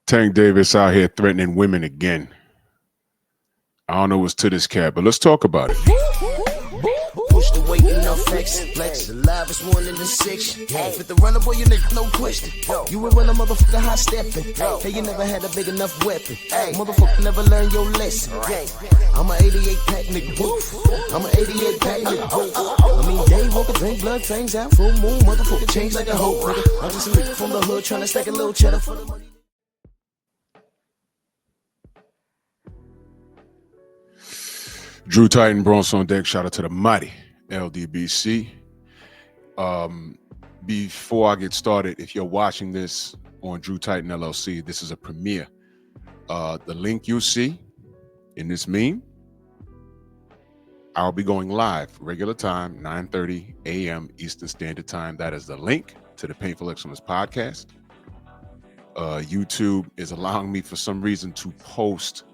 Tank Davis out here threatening women again. I don't know what's to this cat, but let's talk about it. Push the weight in no flex. The livest one in the section. With the runner boy, you nigga, no question. You will run a motherfucker high stepping. Hey, you never had a big enough weapon. Motherfucker never learned your lesson. I'm a 88 pack nigga. I'm a 88 pack nigga. I mean, day walker, drink blood, fangs out, full moon, motherfucker change like a hoe. I'm just a nigga from the hood trying to stack a little cheddar for the money. Drew Titan, Bronx on deck. Shout out to the mighty LDBC. Before I get started, if you're watching this on Drew Titan LLC, this is a premiere. The link you see in this meme, I'll be going live, regular time, 9:30 a.m. Eastern Standard Time. That is the link to the Painful Excellence podcast. YouTube is allowing me for some reason to post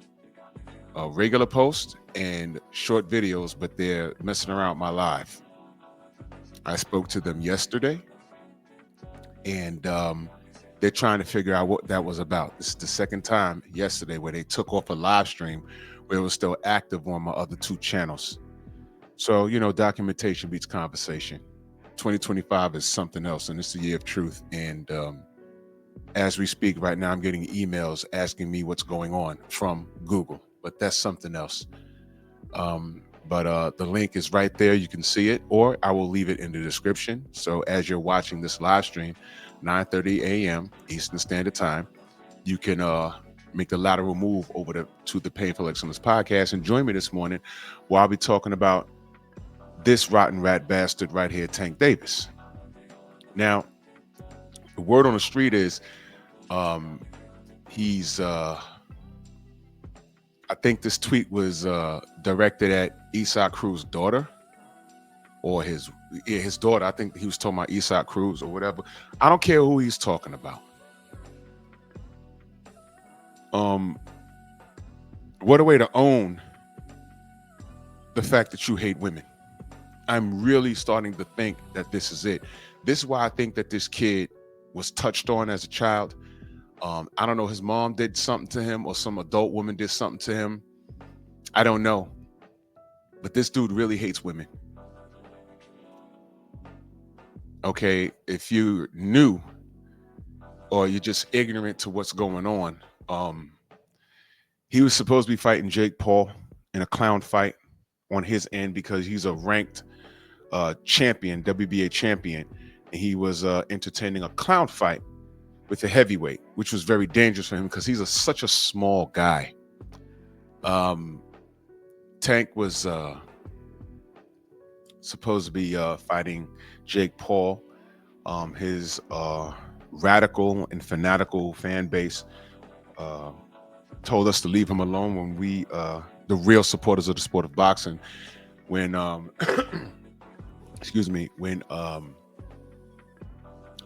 regular posts and short videos, but they're messing around my live. I spoke to them yesterday, and they're trying to figure out what that was about. This is the second time yesterday where they took off a live stream where it was still active on my other two channels. So, you know, documentation beats conversation. 2025 is something else, and it's the year of truth. And as we speak right now, I'm getting emails asking me what's going on from Google, but that's something else. But the link is right there. You can see it, or I will leave it in the description. So as you're watching this live stream, 9:30 a.m. Eastern Standard Time, you can make the lateral move over to the Painful Excellence podcast and join me this morning while I'll be talking about this rotten rat bastard right here, Tank Davis. Now, the word on the street is he's I think this tweet was directed at Isaac Cruz's daughter, or his daughter. I think he was talking about Isaac Cruz or whatever. I don't care who he's talking about. What a way to own the fact that you hate women. I'm really starting to think that this is it. This is why I think that this kid was touched on as a child. I don't know, his mom did something to him or some adult woman did something to him. I don't know. But this dude really hates women. Okay, if you're new or you're just ignorant to what's going on, he was supposed to be fighting Jake Paul in a clown fight on his end because he's a ranked champion, WBA champion, and he was entertaining a clown fight with a heavyweight, which was very dangerous for him because he's such a small guy. Tank was supposed to be fighting Jake Paul. His radical and fanatical fan base told us to leave him alone when we, the real supporters of the sport of boxing, when excuse me, when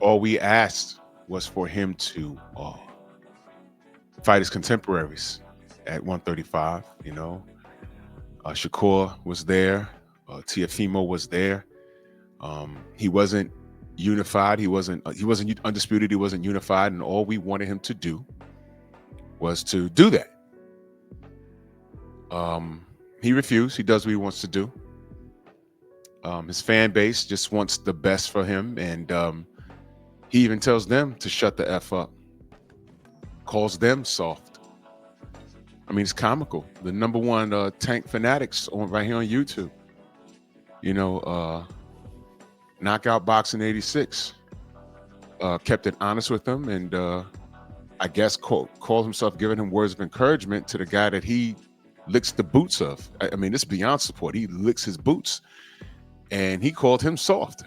all we asked was for him to fight his contemporaries at 135. You know, Shakur was there, Teofimo was there. He wasn't unified. He wasn't undisputed. He wasn't unified, and all we wanted him to do was to do that. He refused. He does what he wants to do. His fan base just wants the best for him, and he even tells them to shut the F up, calls them soft. I mean, it's comical. The number one Tank fanatics right here on YouTube. You know, Knockout Boxing 86 kept it honest with him, and I guess called himself giving him words of encouragement to the guy that he licks the boots of. I mean, it's beyond support. He licks his boots, and he called him soft.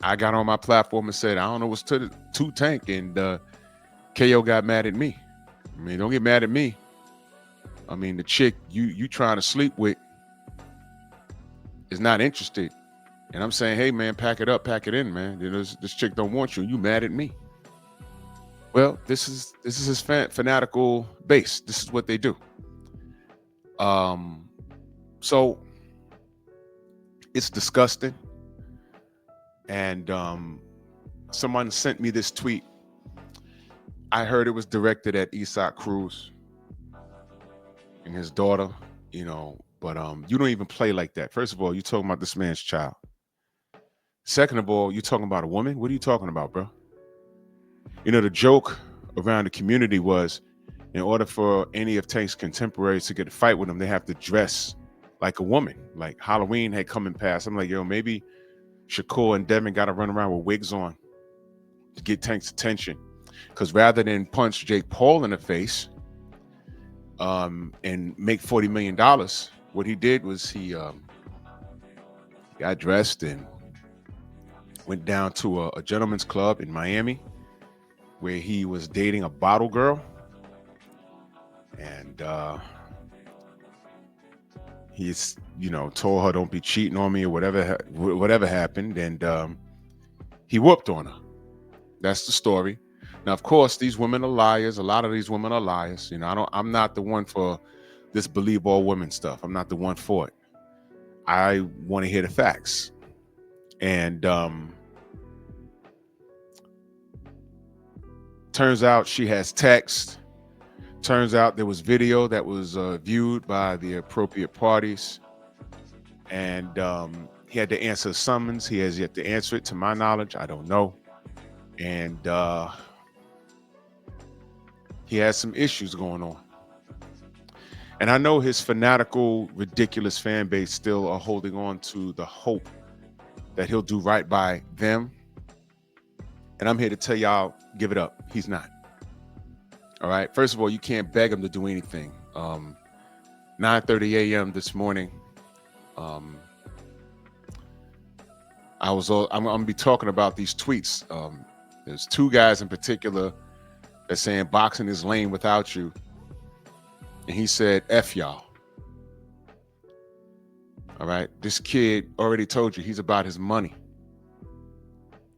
I got on my platform and said, I don't know what's to Tank, and KO got mad at me. I mean, don't get mad at me. I mean, the chick you trying to sleep with is not interested. And I'm saying, hey, man, pack it up, pack it in, man. You know, this chick don't want you. You mad at me. Well, this is his fanatical base. This is what they do. So it's disgusting. And someone sent me this tweet I heard it was directed at Isaac Cruz and his daughter, but you don't even play like that. First of all, you're talking about this man's child. Second of all, you're talking about a woman. What are you talking about, bro? The joke around the community was, in order for any of Tank's contemporaries to get a fight with him, they have to dress like a woman. Like Halloween had come and passed. I'm like, yo, maybe Shakur and Devin got to run around with wigs on to get Tank's attention. Because rather than punch Jake Paul in the face and make $40 million, what he did was he got dressed and went down to a gentleman's club in Miami where he was dating a bottle girl. And he's, told her, don't be cheating on me or whatever happened. And he whooped on her. That's the story. Now, of course, these women are liars. A lot of these women are liars. I'm not the one for this believe all women stuff. I'm not the one for it. I want to hear the facts. And turns out she has text. Turns out there was video that was viewed by the appropriate parties. And he had to answer a summons. He has yet to answer it, to my knowledge. I don't know. And he has some issues going on. And I know his fanatical, ridiculous fan base still are holding on to the hope that he'll do right by them. And I'm here to tell y'all, give it up. He's not. All right. First of all, you can't beg him to do anything. 9:30 a.m. this morning. I'm gonna be talking about these tweets. There's two guys in particular that's saying boxing is lame without you. And he said, F y'all. All right. This kid already told you he's about his money.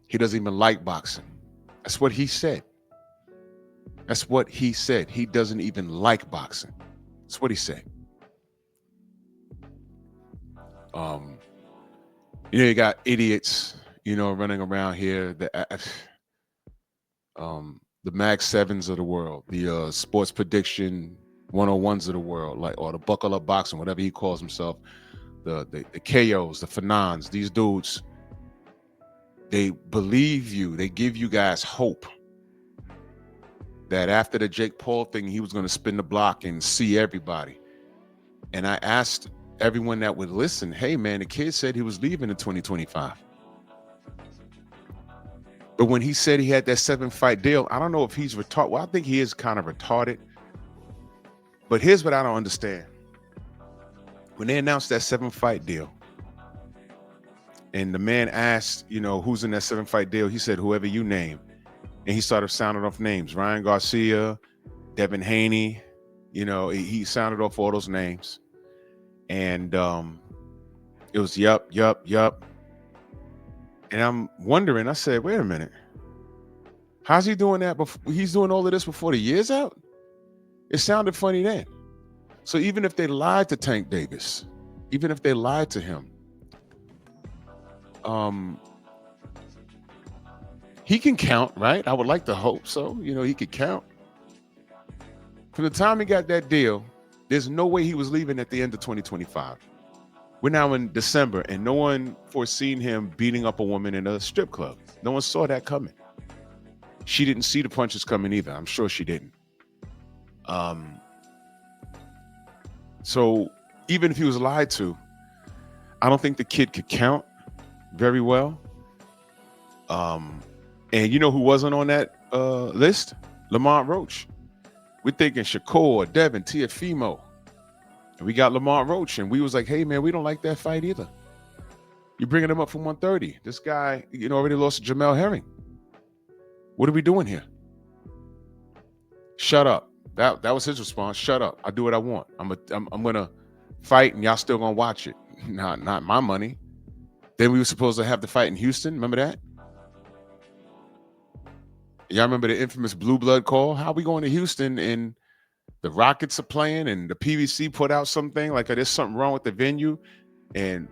He doesn't even like boxing. That's what he said. That's what he said. He doesn't even like boxing. That's what he said. You got idiots, running around here. The Mag 7s of the world, the sports prediction 101s of the world, or the buckle up boxing, whatever he calls himself, the KOs, the Fanons, these dudes, they believe you. They give you guys hope that after the Jake Paul thing, he was going to spin the block and see everybody. And I asked everyone that would listen, hey, man, the kid said he was leaving in 2025. But when he said he had that 7-fight deal, I don't know if he's retarded. Well, I think he is kind of retarded. But here's what I don't understand. When they announced that 7-fight deal, and the man asked, who's in that 7-fight deal, he said, whoever you name. And he started sounding off names. Ryan Garcia, Devin Haney, he sounded off all those names. And it was yup. And I'm wondering, I said, wait a minute. How's he doing that? He's doing all of this before the year's out? It sounded funny then. So even if they lied to Tank Davis, even if they lied to him, he can count, right? I would like to hope so. He could count. From the time he got that deal, there's no way he was leaving at the end of 2025. We're now in December, and no one foreseen him beating up a woman in a strip club. No one saw that coming. She didn't see the punches coming either. I'm sure she didn't. So even if he was lied to, I don't think the kid could count very well. And you know who wasn't on that list? Lamont Roach. We're thinking Shakur, Devin, Teofimo. And we got Lamont Roach, and we was like, hey, man, we don't like that fight either. You're bringing him up from 130. This guy, already lost to Jamel Herring. What are we doing here? Shut up. That was his response. Shut up. I do what I want. I'm gonna fight, and y'all still gonna watch it. Not my money. Then we were supposed to have the fight in Houston. Remember that? Y'all remember the infamous blue blood call? How we going to Houston and the Rockets are playing and the PVC put out something like there's something wrong with the venue, and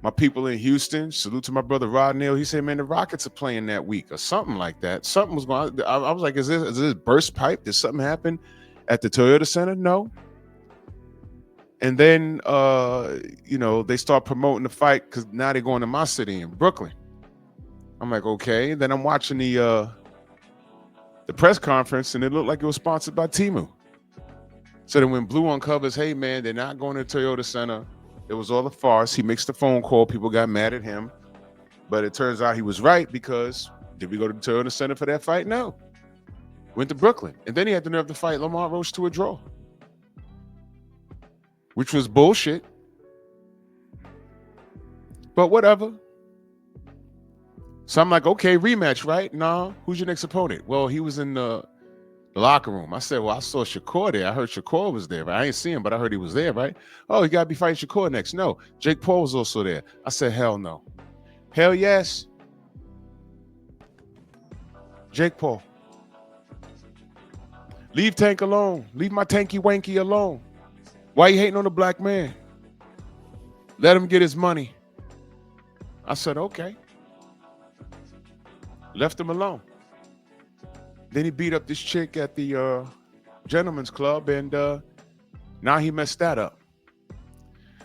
my people in Houston, salute to my brother Rod Neal. He said, man, the Rockets are playing that week or something like that. Something was going on. I was like, is this burst pipe? Did something happen at the Toyota Center? No. And then, they start promoting the fight because now they're going to my city in Brooklyn. I'm like, okay. Then I'm watching the press conference, and it looked like it was sponsored by Temu. So then when Blue uncovers, hey, man, they're not going to Toyota Center. It was all a farce. He makes the phone call. People got mad at him. But it turns out he was right, because did we go to the Toyota Center for that fight? No. Went to Brooklyn. And then he had the nerve to fight Lamont Roach to a draw, which was bullshit. But whatever. So I'm like, okay, rematch, right? No. Who's your next opponent? Well, he was in the locker room. I said, well, I saw Shakur there. I heard Shakur was there, but I ain't see him, but I heard he was there, right? Oh, you got to be fighting Shakur next. No, Jake Paul was also there. I said, hell no. Hell yes. Jake Paul. Leave Tank alone. Leave my Tanky Wanky alone. Why you hating on the black man? Let him get his money. I said, okay. Left him alone. Then he beat up this chick at the Gentleman's Club, and now he messed that up.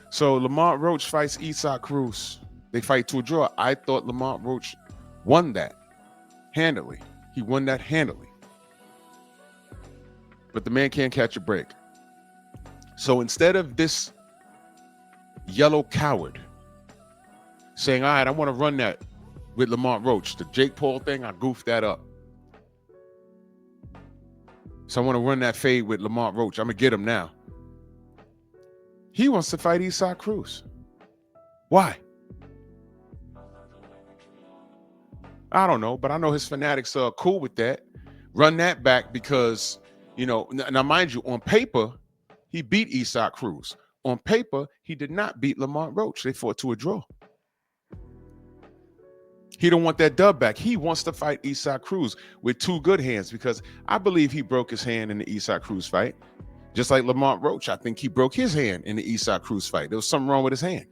So Lamont Roach fights Isaac Cruz. They fight to a draw. I thought Lamont Roach won that handily. He won that handily. But the man can't catch a break. So instead of this yellow coward saying, all right, I want to run that with Lamont Roach, the Jake Paul thing, I goofed that up. So I want to run that fade with Lamont Roach. I'm going to get him now. He wants to fight Isaac Cruz. Why? I don't know, but I know his fanatics are cool with that. Run that back because, now mind you, on paper, he beat Isaac Cruz. On paper, he did not beat Lamont Roach. They fought to a draw. He don't want that dub back. He wants to fight Isaac Cruz with two good hands, because I believe he broke his hand in the Isaac Cruz fight. Just like Lamont Roach, I think he broke his hand in the Isaac Cruz fight. There was something wrong with his hand.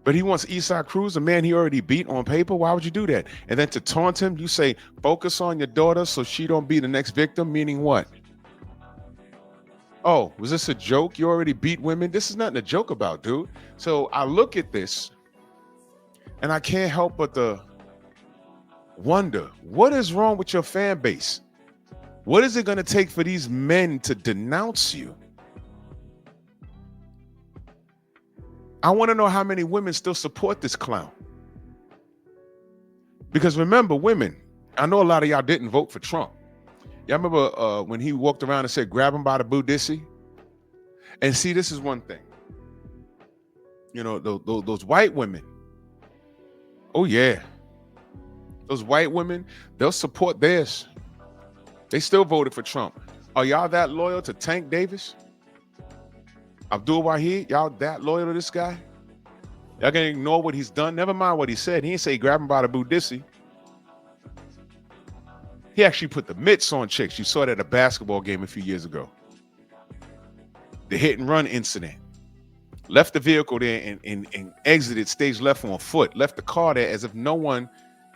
But he wants Isaac Cruz, a man he already beat on paper. Why would you do that? And then to taunt him, you say, focus on your daughter so she don't be the next victim, meaning what? Oh, was this a joke? You already beat women? This is nothing to joke about, dude. So I look at this and I can't help but to wonder, what is wrong with your fan base? What is it going to take for these men to denounce you? I want to know how many women still support this clown. Because remember, women, I know a lot of y'all didn't vote for Trump. Y'all remember when he walked around and said, grab him by the boodissy? And see, this is one thing. Those white women. Oh, yeah. Those white women, they'll support theirs. They still voted for Trump. Are y'all that loyal to Tank Davis? Abdul Wahid, y'all that loyal to this guy? Y'all gonna ignore what he's done? Never mind what he said. He didn't say grab him by the boodissy. He actually put the mitts on chicks. You saw that at a basketball game a few years ago. The hit and run incident. Left the vehicle there and exited stage left on foot. Left the car there as if no one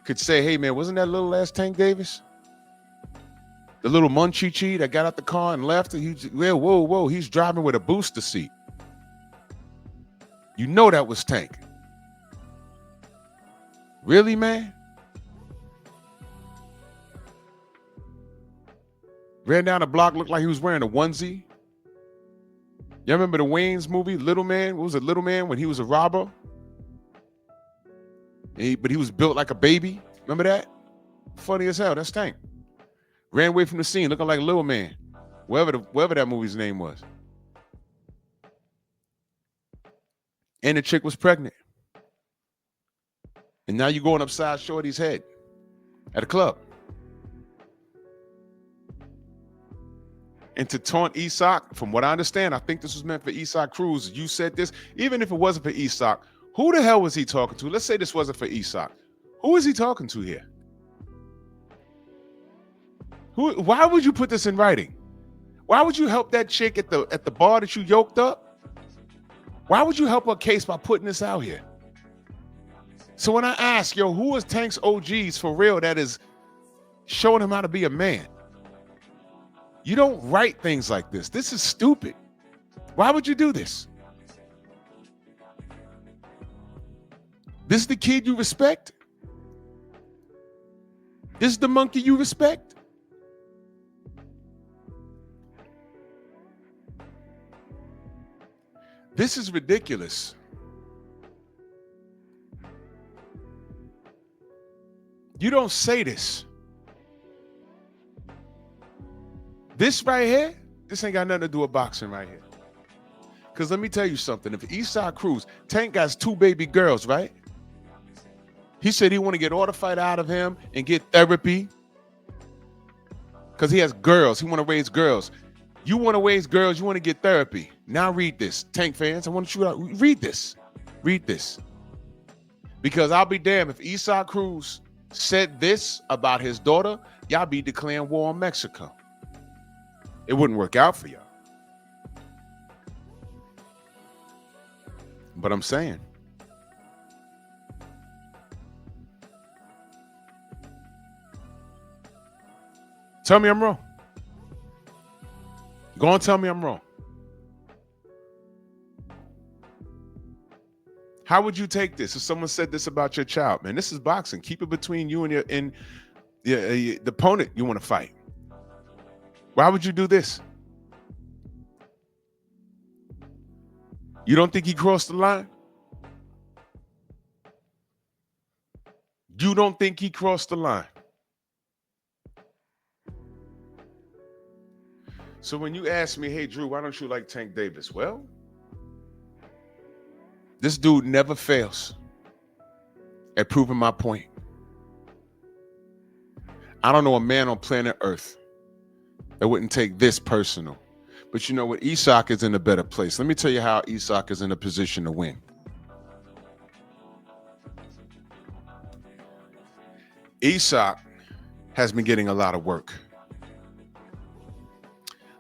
could say, hey, man, wasn't that little ass Tank Davis? The little munchie that got out the car and left. Whoa. He's driving with a booster seat. You know that was Tank. Really, man? Ran down the block, looked like he was wearing a onesie. Y'all remember the Wayne's movie, Little Man? What was it, Little Man, when he was a robber? But he was built like a baby. Remember that? Funny as hell. That's Tank. Ran away from the scene, looking like a little man. Wherever that movie's name was. And the chick was pregnant. And now you're going upside Shorty's head at a club. And to taunt Isaac, from what I understand, I think this was meant for Isaac Cruz. You said this. Even if it wasn't for Isaac, who the hell was he talking to? Let's say this wasn't for Isaac. Who is he talking to here? Why would you put this in writing? Why would you help that chick at the bar that you yoked up? Why would you help her case by putting this out here? So when I ask, yo, who is Tank's OGs for real that is showing him how to be a man? You don't write things like this. This is stupid. Why would you do this? This is the kid you respect? This is the monkey you respect? This is ridiculous. You don't say this. This right here, this ain't got nothing to do with boxing right here. Because let me tell you something. If Isaac Cruz, Tank got 2 baby girls, right? He said he want to get all the fight out of him and get therapy. Because he has girls. He want to raise girls. You want to raise girls. You want to get therapy. Now read this. Tank fans, I want you to read this. Read this. Because I'll be damned if Isaac Cruz said this about his daughter, y'all be declaring war on Mexico. It wouldn't work out for y'all. But I'm saying, tell me I'm wrong. Go on, tell me I'm wrong. How would you take this if someone said this about your child? Man, this is boxing. Keep it between you and the opponent you want to fight. Why would you do this? You don't think he crossed the line? You don't think he crossed the line? So when you ask me, hey, Drew, why don't you like Tank Davis? Well, this dude never fails at proving my point. I don't know a man on planet Earth that wouldn't take this personal. But you know what? Isaac is in a better place. Let me tell you how Isaac is in a position to win. Isaac has been getting a lot of work.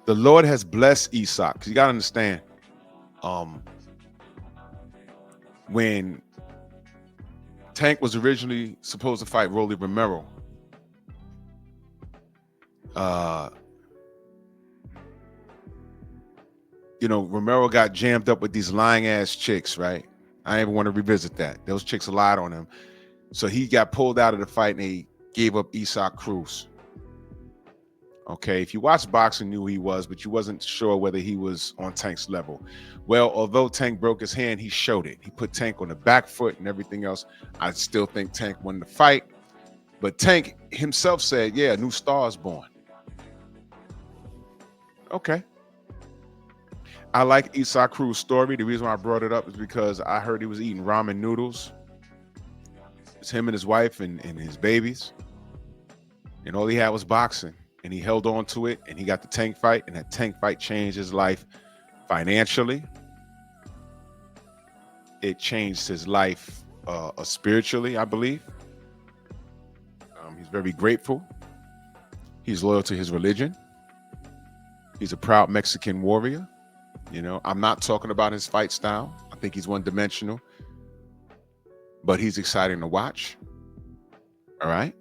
The Lord has blessed Isaac. 'Cause you got to understand, when Tank was originally supposed to fight Rolly Romero, you know, Romero got jammed up with these lying ass chicks, right? I don't even want to revisit that. Those chicks lied on him. So he got pulled out of the fight and he gave up Isaac Cruz. Okay, if you watched boxing, knew who he was, but you wasn't sure whether he was on Tank's level. Well, although Tank broke his hand, he showed it. He put Tank on the back foot and everything else. I still think Tank won the fight. But Tank himself said, yeah, a new star is born. Okay. I like Isaac Cruz's story. The reason why I brought it up is because I heard he was eating ramen noodles. It's him and his wife and his babies. And all he had was boxing. And he held on to it, and he got the Tank fight, and that Tank fight changed his life financially. It changed his life spiritually, I believe. He's very grateful. He's loyal to his religion. He's a proud Mexican warrior. You know, I'm not talking about his fight style. I think he's one-dimensional. But he's exciting to watch. All right?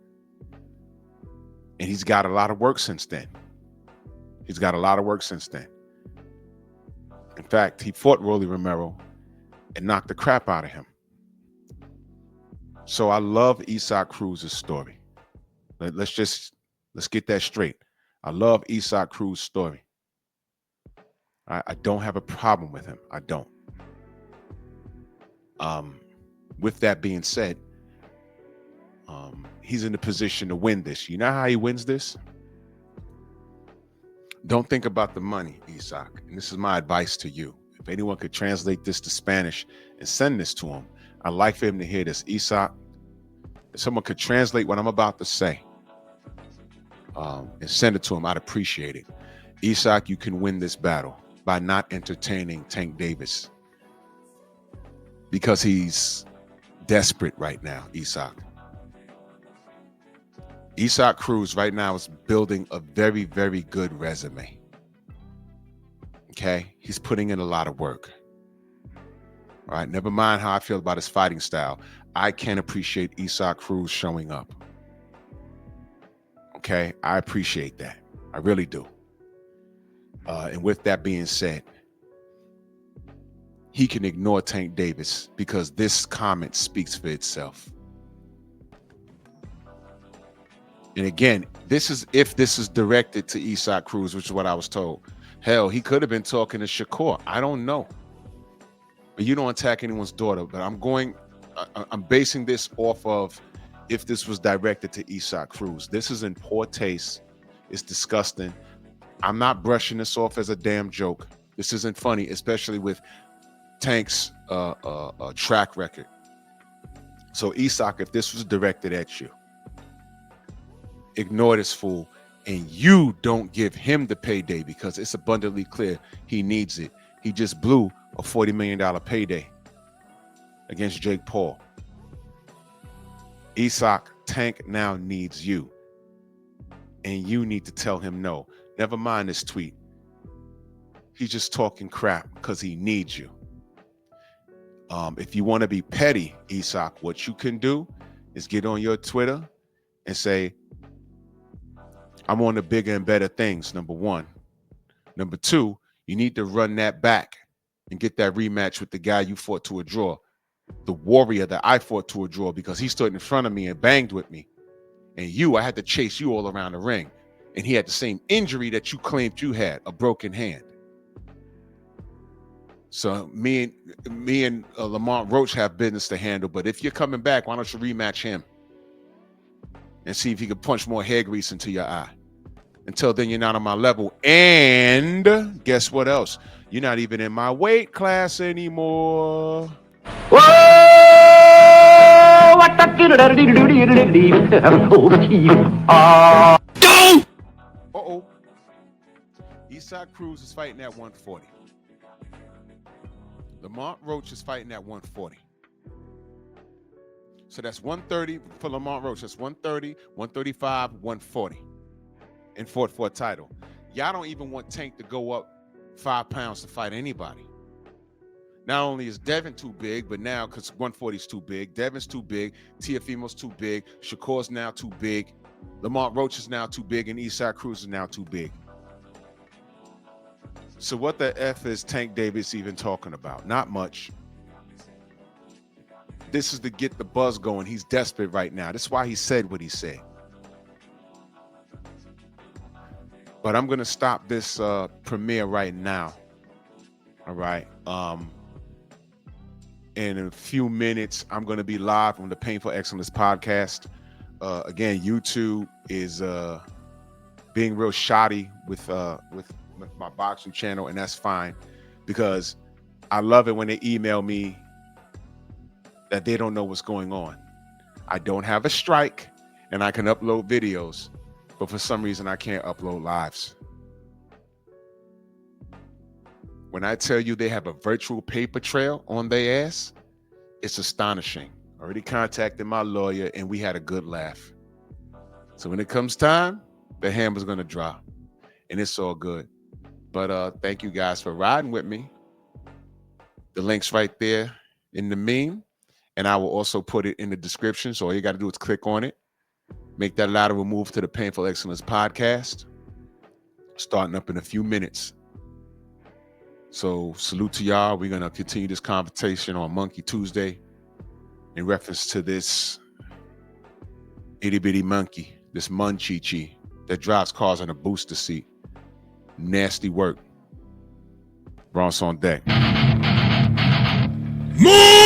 And he's got a lot of work since then. He's got a lot of work since then. In fact, he fought Rolly Romero and knocked the crap out of him. So I love Isaac Cruz's story. Let's get that straight. I love Isaac Cruz's story. I don't have a problem with him. I don't. With that being said, he's in a position to win this. You know how he wins this? Don't think about the money, Isaac. And this is my advice to you. If anyone could translate this to Spanish and send this to him, I'd like for him to hear this. Isaac, if someone could translate what I'm about to say and send it to him, I'd appreciate it. Isaac, you can win this battle by not entertaining Tank Davis because he's desperate right now, Isaac. Isaac Cruz right now is building a very, very good resume. Okay? He's putting in a lot of work. All right, never mind how I feel about his fighting style. I can appreciate Isaac Cruz showing up. Okay, I appreciate that. I really do. And with that being said, he can ignore Tank Davis because this comment speaks for itself. And again, this is if this is directed to Isaac Cruz, which is what I was told. Hell, he could have been talking to Shakur. I don't know. But you don't attack anyone's daughter. But I'm basing this off of if this was directed to Isaac Cruz. This is in poor taste. It's disgusting. I'm not brushing this off as a damn joke. This isn't funny, especially with Tank's track record. So Isaac, if this was directed at you, ignore this fool, and you don't give him the payday because it's abundantly clear he needs it. He just blew a $40 million payday against Jake Paul. Isaac, Tank now needs you, and you need to tell him no. Never mind this tweet. He's just talking crap because he needs you. If you want to be petty, Isaac, what you can do is get on your Twitter and say, I'm on the bigger and better things, number one. Number two, you need to run that back and get that rematch with the guy you fought to a draw. The warrior that I fought to a draw because he stood in front of me and banged with me. And I had to chase you all around the ring. And he had the same injury that you claimed you had, a broken hand. So me and Lamont Roach have business to handle. But if you're coming back, why don't you rematch him and see if he can punch more hair grease into your eye? Until then, you're not on my level. And guess what else? You're not even in my weight class anymore. Whoa! What Uh-oh. Isaac Cruz is fighting at 140. Lamont Roach is fighting at 140. So that's 130 for Lamont Roach. That's 130, 135, 140. And fought for a title. Y'all don't even want Tank to go up 5 pounds to fight anybody. Not only is Devin too big, but now because 140 is too big, Devin's too big, Teofimo's too big, Shakur's now too big, Lamont Roach is now too big, and Isaac Cruz is now too big. So what the F is Tank Davis even talking about? Not much. This is to get the buzz going. He's desperate right now. That's why he said what he said. But I'm going to stop this premiere right now. All right. In a few minutes, I'm going to be live on the Painful Excellence podcast. Again, YouTube is being real shoddy with my boxing channel, and that's fine because I love it when they email me that they don't know what's going on. I don't have a strike, and I can upload videos. But for some reason, I can't upload lives. When I tell you they have a virtual paper trail on their ass, it's astonishing. Already contacted my lawyer, and we had a good laugh. So when it comes time, the hammer's going to drop, and it's all good. But thank you guys for riding with me. The link's right there in the meme, and I will also put it in the description. So all you got to do is click on it. Make that lateral move to the Painful Excellence podcast, starting up in a few minutes. So salute to y'all. We're going to continue this conversation on Monkey Tuesday in reference to this itty bitty monkey, this Munchichi that drives cars on a booster seat. Nasty work. Bronx on deck. Move!